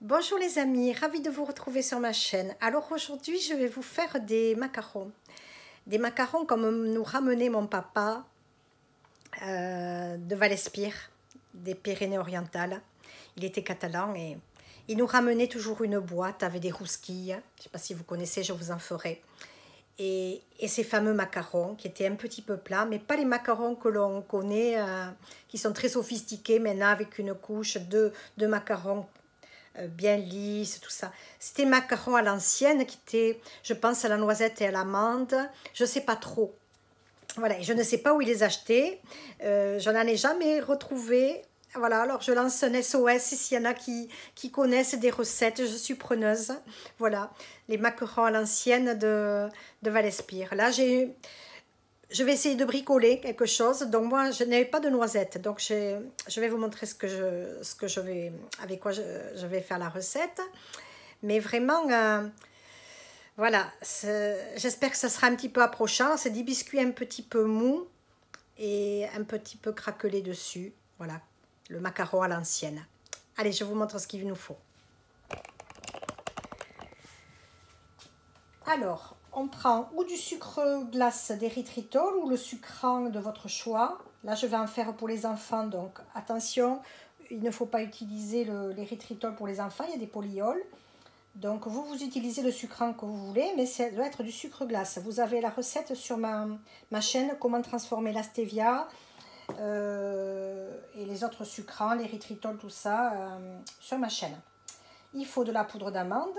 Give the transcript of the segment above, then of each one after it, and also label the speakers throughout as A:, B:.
A: Bonjour les amis, ravie de vous retrouver sur ma chaîne. Alors aujourd'hui je vais vous faire des macarons. Des macarons comme nous ramenait mon papa de Vallespir, des Pyrénées-Orientales. Il était catalan et il nous ramenait toujours une boîte avec des rousquilles. Je ne sais pas si vous connaissez, je vous en ferai. Et ces fameux macarons qui étaient un petit peu plats, mais pas les macarons que l'on connaît, qui sont très sophistiqués maintenant avec une couche de macarons bien lisse, tout ça. C'était macarons à l'ancienne qui était, je pense, à la noisette et à l'amande. Je ne sais pas trop. Voilà, je ne sais pas où il les achetait. Je n'en ai jamais retrouvé. Voilà, alors je lance un SOS s'il y en a qui connaissent des recettes. Je suis preneuse. Voilà, les macarons à l'ancienne de Vallespir. Là, je vais essayer de bricoler quelque chose. Donc moi, je n'avais pas de noisettes. Donc je vais vous montrer ce que je vais, avec quoi je vais faire la recette. Mais vraiment, voilà, j'espère que ça sera un petit peu approchant. C'est des biscuits un petit peu mous et un petit peu craquelés dessus. Voilà, le macaron à l'ancienne. Allez, je vous montre ce qu'il nous faut. Alors, on prend ou du sucre glace d'érythritol ou le sucrant de votre choix. Là, je vais en faire pour les enfants, donc attention, il ne faut pas utiliser l'érythritol pour les enfants, il y a des polyols. Donc, vous utilisez le sucrant que vous voulez, mais ça doit être du sucre glace. Vous avez la recette sur ma chaîne, comment transformer la stevia et les autres sucrants, l'érythritol, tout ça, sur ma chaîne. Il faut de la poudre d'amande.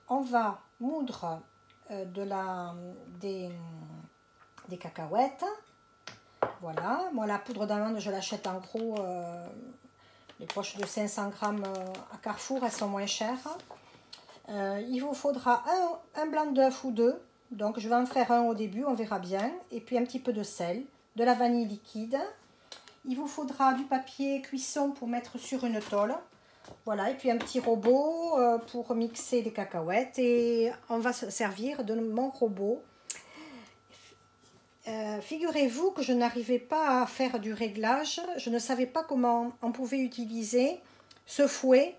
A: On va moudre des cacahuètes. Voilà, moi la poudre d'amande je l'achète en gros, les poches de 500 grammes à Carrefour, elles sont moins chères. Il vous faudra un blanc d'œuf ou deux, donc je vais en faire un au début, on verra bien, et puis un petit peu de sel, de la vanille liquide. Il vous faudra du papier cuisson pour mettre sur une tôle. Voilà, et puis un petit robot pour mixer les cacahuètes. Et on va se servir de mon robot. Figurez-vous que je n'arrivais pas à faire du réglage. Je ne savais pas comment on pouvait utiliser ce fouet.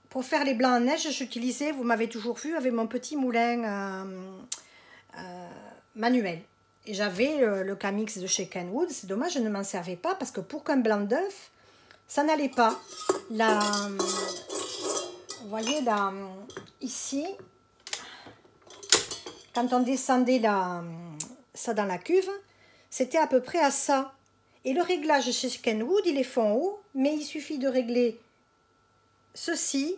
A: Pour faire les blancs en neige, j'utilisais, vous m'avez toujours vu, avec mon petit moulin manuel. Et j'avais le Camix de chez Kenwood. C'est dommage, je ne m'en servais pas parce que pour qu'un blanc d'œuf, ça n'allait pas. Là, vous voyez, là, ici, quand on descendait ça dans la cuve, c'était à peu près à ça. Et le réglage chez Kenwood, il est fond haut, mais il suffit de régler ceci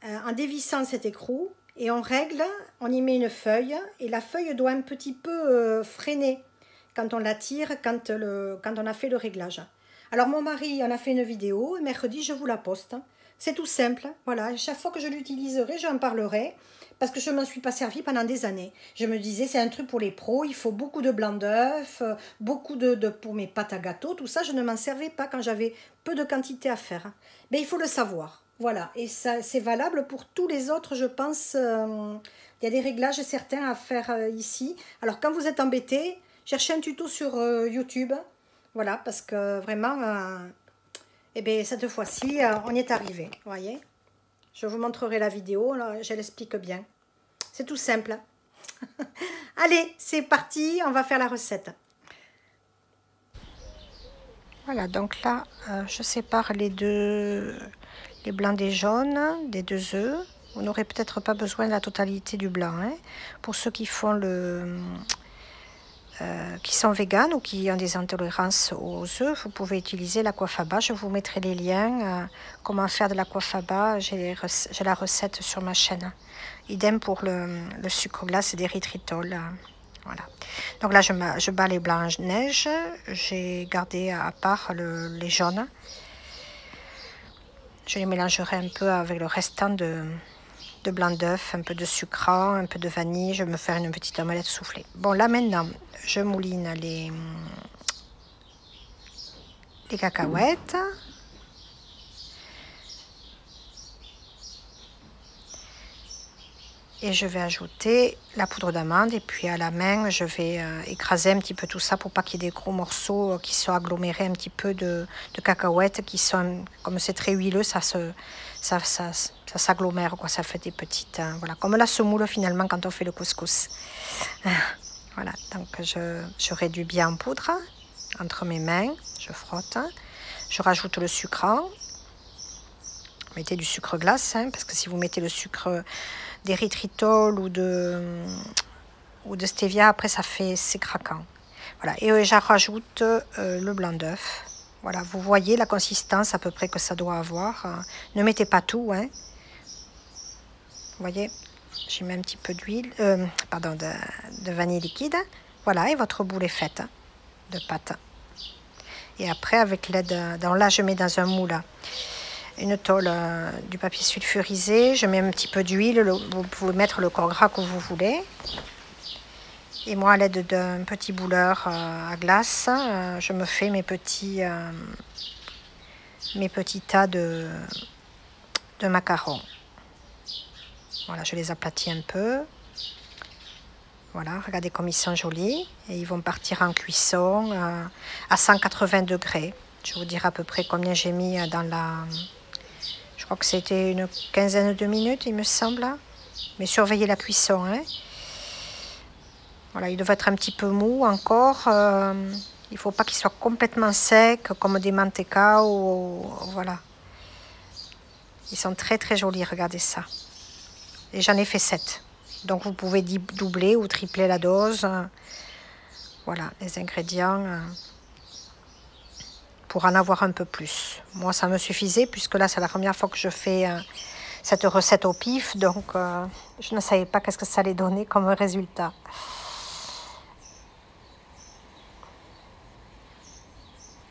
A: en dévissant cet écrou. Et on règle, on y met une feuille, et la feuille doit un petit peu freiner quand on la tire, quand on a fait le réglage. Alors mon mari en a fait une vidéo, et mercredi je vous la poste. C'est tout simple, voilà. Chaque fois que je l'utiliserai, j'en parlerai, parce que je ne m'en suis pas servi pendant des années. Je me disais, c'est un truc pour les pros, il faut beaucoup de blanc d'œuf, beaucoup pour mes pâtes à gâteau, tout ça, je ne m'en servais pas quand j'avais peu de quantité à faire. Mais il faut le savoir, voilà. Et ça, c'est valable pour tous les autres, je pense. Il y a des réglages certains à faire ici. Alors quand vous êtes embêté, cherchez un tuto sur YouTube. Voilà, parce que vraiment, eh bien, cette fois-ci, on y est arrivé, vous voyez. Je vous montrerai la vidéo, là, je l'explique bien. C'est tout simple. Allez, c'est parti, on va faire la recette. Voilà, donc là, je sépare les blancs des jaunes, des deux œufs. Vous n'aurez peut-être pas besoin de la totalité du blanc, hein. Pour ceux qui font qui sont véganes ou qui ont des intolérances aux œufs, vous pouvez utiliser l'aquafaba. Je vous mettrai les liens. Comment faire de l'aquafaba, j'ai la recette sur ma chaîne. Idem pour le sucre glace et d'érythritol. Voilà. Donc là, je bats les blancs en neige. J'ai gardé à part les jaunes. Je les mélangerai un peu avec le restant de blanc d'œuf, un peu de sucrant, un peu de vanille. Je vais me faire une petite omelette soufflée. Bon, là maintenant, je mouline les cacahuètes. Et je vais ajouter la poudre d'amande. Et puis à la main, je vais écraser un petit peu tout ça pour pas qu'il y ait des gros morceaux qui soient agglomérés, un petit peu de cacahuètes qui sont, comme c'est très huileux, ça s'agglomère, quoi. Ça fait des petites, voilà, comme la semoule finalement quand on fait le couscous. Voilà, donc je réduis bien en poudre entre mes mains, je frotte. Je rajoute le sucre. Mettez du sucre glace, hein, parce que si vous mettez le sucre d'érythritol ou de stevia, après c'est craquant. Voilà, et je rajoute le blanc d'œuf. Voilà, vous voyez la consistance à peu près que ça doit avoir. Ne mettez pas tout, hein. Vous voyez, j'ai mis un petit peu d'huile, pardon, de vanille liquide. Voilà, et votre boule est faite de pâte. Et après, avec l'aide, là je mets dans un moule une tôle, du papier sulfurisé. Je mets un petit peu d'huile. Vous pouvez mettre le corps gras que vous voulez. Et moi, à l'aide d'un petit bouleur à glace, je me fais mes petits tas de macarons. Voilà, je les aplatis un peu. Voilà, regardez comme ils sont jolis. Et ils vont partir en cuisson à 180 degrés. Je vous dirai à peu près combien j'ai mis dans la... Je crois que c'était une quinzaine de minutes, il me semble. Mais surveillez la cuisson, hein. Voilà, il devrait être un petit peu mou encore. Il ne faut pas qu'il soit complètement sec, comme des mantecas ou... Voilà. Ils sont très très jolis, regardez ça. Et j'en ai fait 7. Donc vous pouvez doubler ou tripler la dose. Voilà, les ingrédients pour en avoir un peu plus. Moi, ça me suffisait puisque là, c'est la première fois que je fais cette recette au pif. Donc, je ne savais pas qu'est-ce que ça allait donner comme résultat.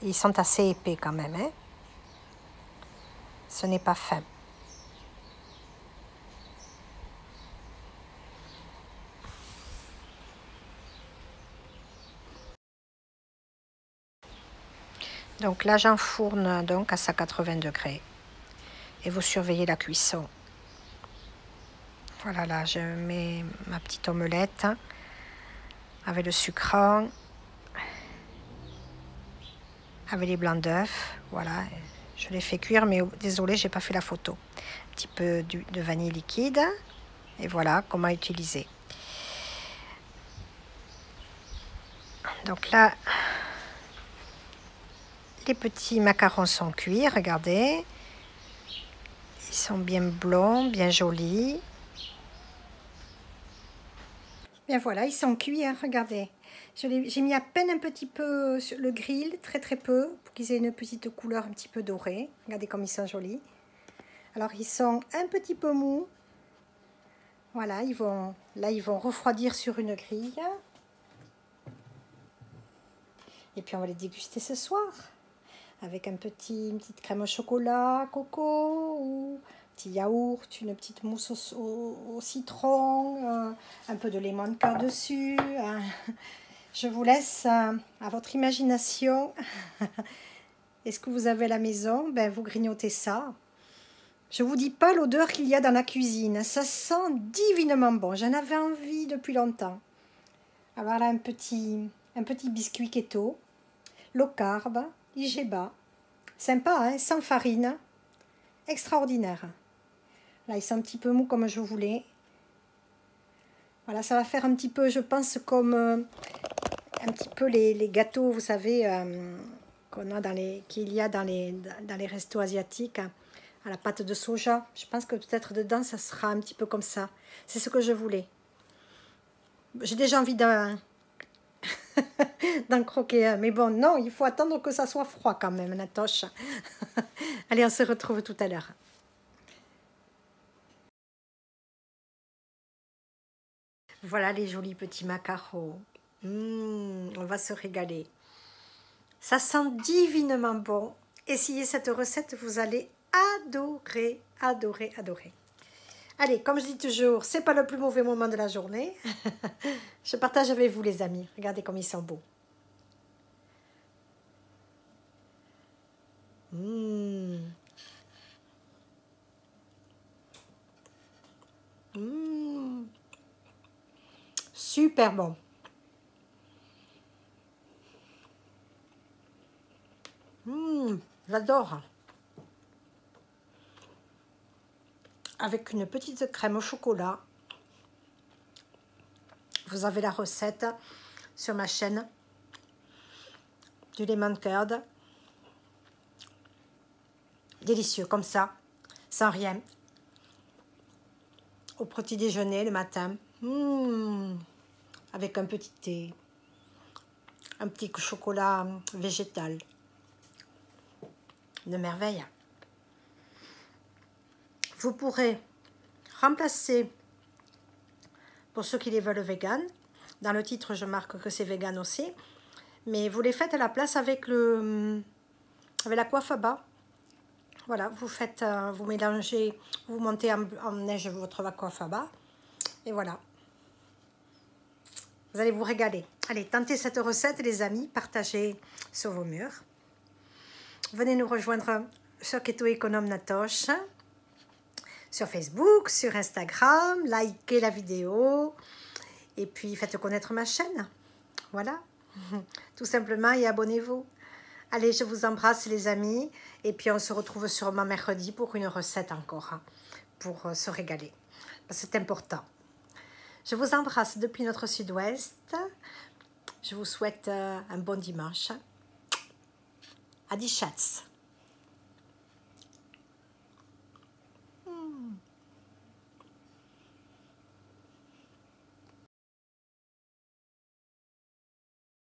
A: Ils sont assez épais quand même, hein. Ce n'est pas fin. Donc là, j'enfourne donc à 180 degrés. Et vous surveillez la cuisson. Voilà, là, je mets ma petite omelette avec le sucre, avec les blancs d'œufs. Voilà, je les fais cuire, mais désolé, j'ai pas fait la photo. Un petit peu de vanille liquide. Et voilà comment utiliser. Donc là, les petits macarons sont cuits, regardez. Ils sont bien blonds, bien jolis. Bien voilà, ils sont cuits, hein, regardez. J'ai mis à peine un petit peu sur le grill, très très peu, pour qu'ils aient une petite couleur un petit peu dorée. Regardez comme ils sont jolis. Alors ils sont un petit peu mous. Voilà, ils vont refroidir sur une grille. Et puis on va les déguster ce soir. Avec une petite crème au chocolat, coco, ou un petit yaourt, une petite mousse au citron, un peu de lemon curd dessus. Je vous laisse à votre imagination. Est-ce que vous avez à la maison? Ben, vous grignotez ça. Je vous dis pas l'odeur qu'il y a dans la cuisine. Ça sent divinement bon. J'en avais envie depuis longtemps. Alors là, un petit biscuit keto, low carb, IGBA. Sympa, hein, sans farine. Extraordinaire. Là, ils sont un petit peu mous comme je voulais. Voilà, ça va faire un petit peu, je pense, comme un petit peu les gâteaux, vous savez, qu'il y a dans les restos asiatiques, hein, à la pâte de soja. Je pense que peut-être dedans, ça sera un petit peu comme ça. C'est ce que je voulais. J'ai déjà envie d'en croquer un. Mais bon, non, il faut attendre que ça soit froid quand même, Natoche. Allez, on se retrouve tout à l'heure. Voilà les jolis petits macarons. On va se régaler. Ça sent divinement bon. Essayez cette recette, vous allez adorer, adorer, adorer. Allez, comme je dis toujours, c'est pas le plus mauvais moment de la journée. Je partage avec vous les amis. Regardez comme ils sont beaux. Mmh. Mmh. super bon. J'adore. Avec une petite crème au chocolat. Vous avez la recette sur ma chaîne du lemon curd. Délicieux, comme ça, sans rien. Au petit déjeuner le matin. Avec un petit thé. Un petit chocolat végétal. De merveille. Vous pourrez remplacer, pour ceux qui les veulent vegan, dans le titre je marque que c'est vegan aussi, mais vous les faites à la place avec la coiffe à bas. Voilà, vous faites, vous mélangez, vous montez en neige votre coiffe à bas, et voilà. Vous allez vous régaler. Allez, tentez cette recette les amis, partagez sur vos murs. Venez nous rejoindre sur Keto Économe Natoche, sur Facebook, sur Instagram, likez la vidéo et puis faites connaître ma chaîne. Voilà, tout simplement, et abonnez-vous. Allez, je vous embrasse les amis et puis on se retrouve sûrement mercredi pour une recette encore, hein, pour se régaler. C'est important. Je vous embrasse depuis notre sud-ouest. Je vous souhaite un bon dimanche. Adi Schatz.